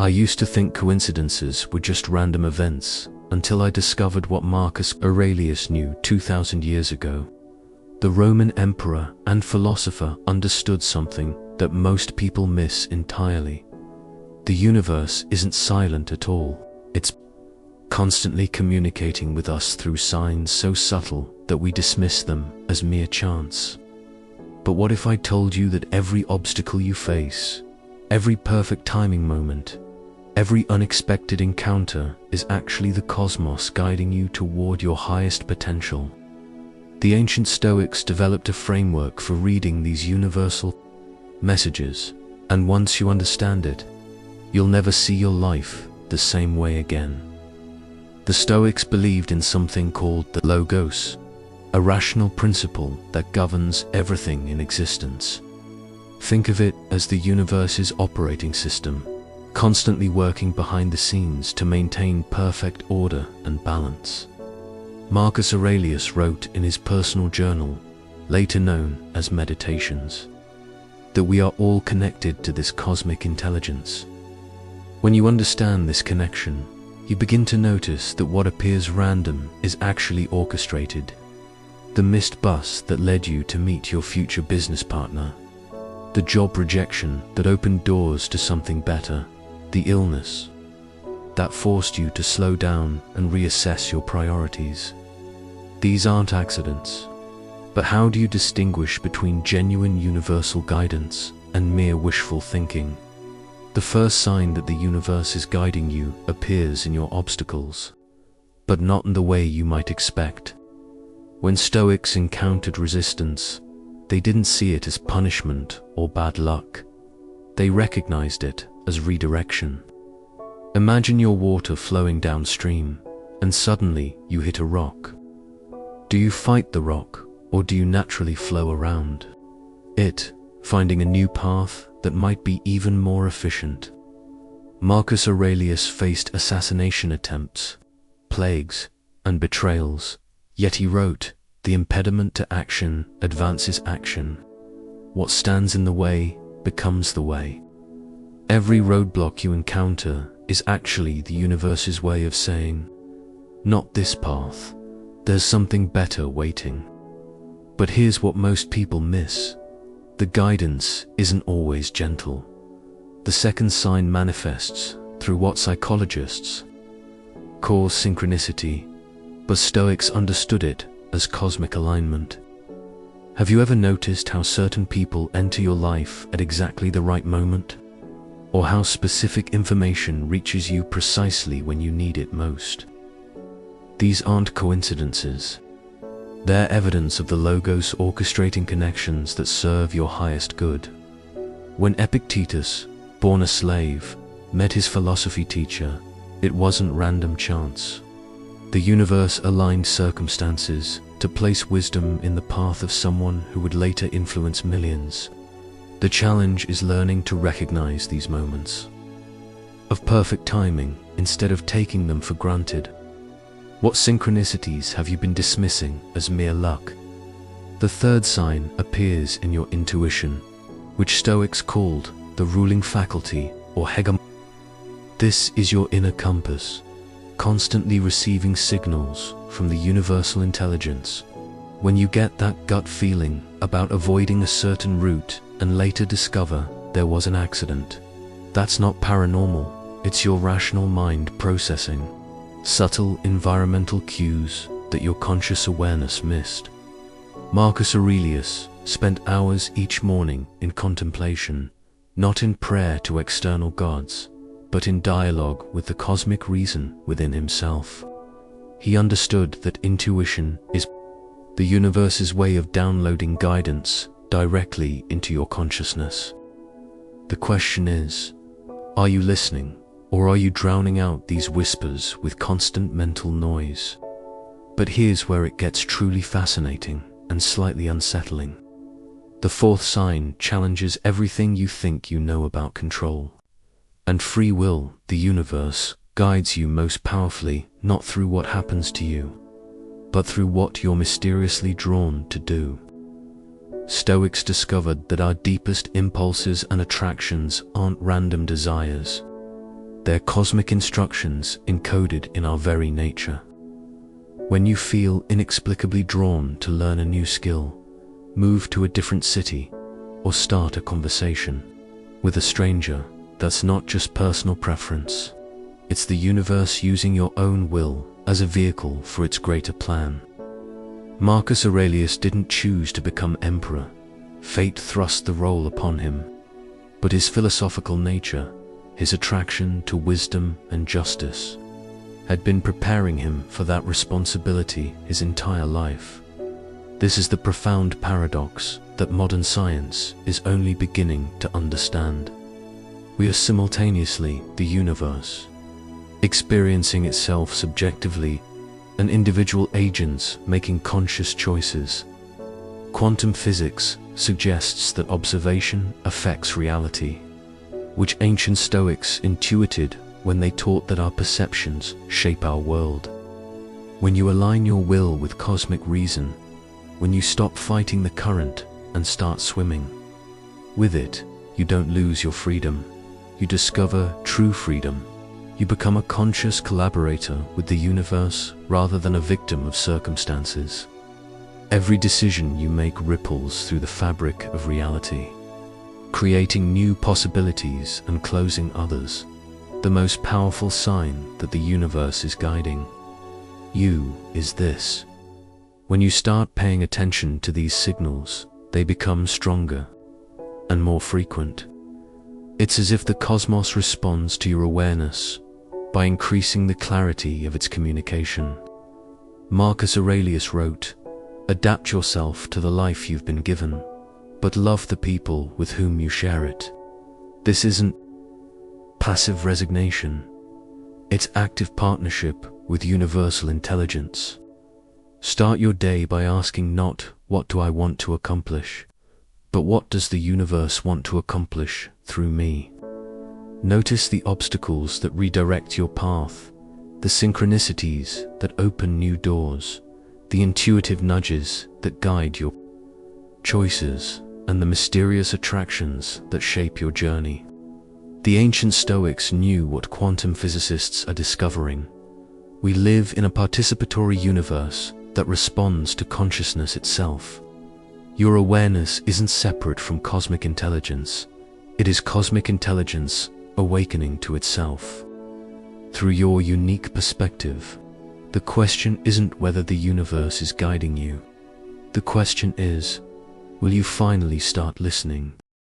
I used to think coincidences were just random events until I discovered what Marcus Aurelius knew 2,000 years ago. The Roman emperor and philosopher understood something that most people miss entirely. The universe isn't silent at all. It's constantly communicating with us through signs so subtle that we dismiss them as mere chance. But what if I told you that every obstacle you face, every perfect timing moment, every unexpected encounter is actually the cosmos guiding you toward your highest potential? The ancient Stoics developed a framework for reading these universal messages, and once you understand it, you'll never see your life the same way again. The Stoics believed in something called the Logos, a rational principle that governs everything in existence. Think of it as the universe's operating system, constantly working behind the scenes to maintain perfect order and balance. Marcus Aurelius wrote in his personal journal, later known as Meditations, that we are all connected to this cosmic intelligence. When you understand this connection, you begin to notice that what appears random is actually orchestrated. The missed bus that led you to meet your future business partner, the job rejection that opened doors to something better, the illness that forced you to slow down and reassess your priorities. These aren't accidents. But how do you distinguish between genuine universal guidance and mere wishful thinking? The first sign that the universe is guiding you appears in your obstacles, but not in the way you might expect. When Stoics encountered resistance, they didn't see it as punishment or bad luck. They recognized it as redirection. Imagine your water flowing downstream, and suddenly you hit a rock. Do you fight the rock, or do you naturally flow around it, finding a new path that might be even more efficient? Marcus Aurelius faced assassination attempts, plagues, and betrayals, yet he wrote, "The impediment to action advances action. What stands in the way becomes the way." Every roadblock you encounter is actually the universe's way of saying, "Not this path. There's something better waiting." But here's what most people miss. The guidance isn't always gentle. The second sign manifests through what psychologists call synchronicity, but Stoics understood it as cosmic alignment. Have you ever noticed how certain people enter your life at exactly the right moment? Or how specific information reaches you precisely when you need it most? These aren't coincidences. They're evidence of the Logos orchestrating connections that serve your highest good. When Epictetus, born a slave, met his philosophy teacher, it wasn't random chance. The universe aligned circumstances to place wisdom in the path of someone who would later influence millions. The challenge is learning to recognize these moments of perfect timing instead of taking them for granted. What synchronicities have you been dismissing as mere luck? The third sign appears in your intuition, which Stoics called the ruling faculty or hegemon. This is your inner compass, constantly receiving signals from the universal intelligence. When you get that gut feeling about avoiding a certain route and later discover there was an accident, that's not paranormal, it's your rational mind processing subtle environmental cues that your conscious awareness missed. Marcus Aurelius spent hours each morning in contemplation, not in prayer to external gods, but in dialogue with the cosmic reason within himself. He understood that intuition is the universe's way of downloading guidance directly into your consciousness. The question is, are you listening? Or are you drowning out these whispers with constant mental noise? But here's where it gets truly fascinating and slightly unsettling. The fourth sign challenges everything you think you know about control and free will. The universe guides you most powerfully not through what happens to you, but through what you're mysteriously drawn to do. Stoics discovered that our deepest impulses and attractions aren't random desires. They're cosmic instructions encoded in our very nature. When you feel inexplicably drawn to learn a new skill, move to a different city, or start a conversation with a stranger, that's not just personal preference. It's the universe using your own will as a vehicle for its greater plan. Marcus Aurelius didn't choose to become emperor. Fate thrust the role upon him. But his philosophical nature, his attraction to wisdom and justice, had been preparing him for that responsibility his entire life. This is the profound paradox that modern science is only beginning to understand. We are simultaneously the universe, experiencing itself subjectively, and individual agents making conscious choices. Quantum physics suggests that observation affects reality, which ancient Stoics intuited when they taught that our perceptions shape our world. When you align your will with cosmic reason, when you stop fighting the current and start swimming with it, you don't lose your freedom. You discover true freedom. You become a conscious collaborator with the universe rather than a victim of circumstances. Every decision you make ripples through the fabric of reality, creating new possibilities and closing others. The most powerful sign that the universe is guiding you is this. When you start paying attention to these signals, they become stronger and more frequent. It's as if the cosmos responds to your awareness by increasing the clarity of its communication. Marcus Aurelius wrote, "Adapt yourself to the life you've been given, but love the people with whom you share it." This isn't passive resignation. It's active partnership with universal intelligence. Start your day by asking not, "What do I want to accomplish?" but "What does the universe want to accomplish through me?" Notice the obstacles that redirect your path, the synchronicities that open new doors, the intuitive nudges that guide your choices, and the mysterious attractions that shape your journey. The ancient Stoics knew what quantum physicists are discovering. We live in a participatory universe that responds to consciousness itself. Your awareness isn't separate from cosmic intelligence. It is cosmic intelligence awakening to itself. Through your unique perspective, the question isn't whether the universe is guiding you. The question is, will you finally start listening?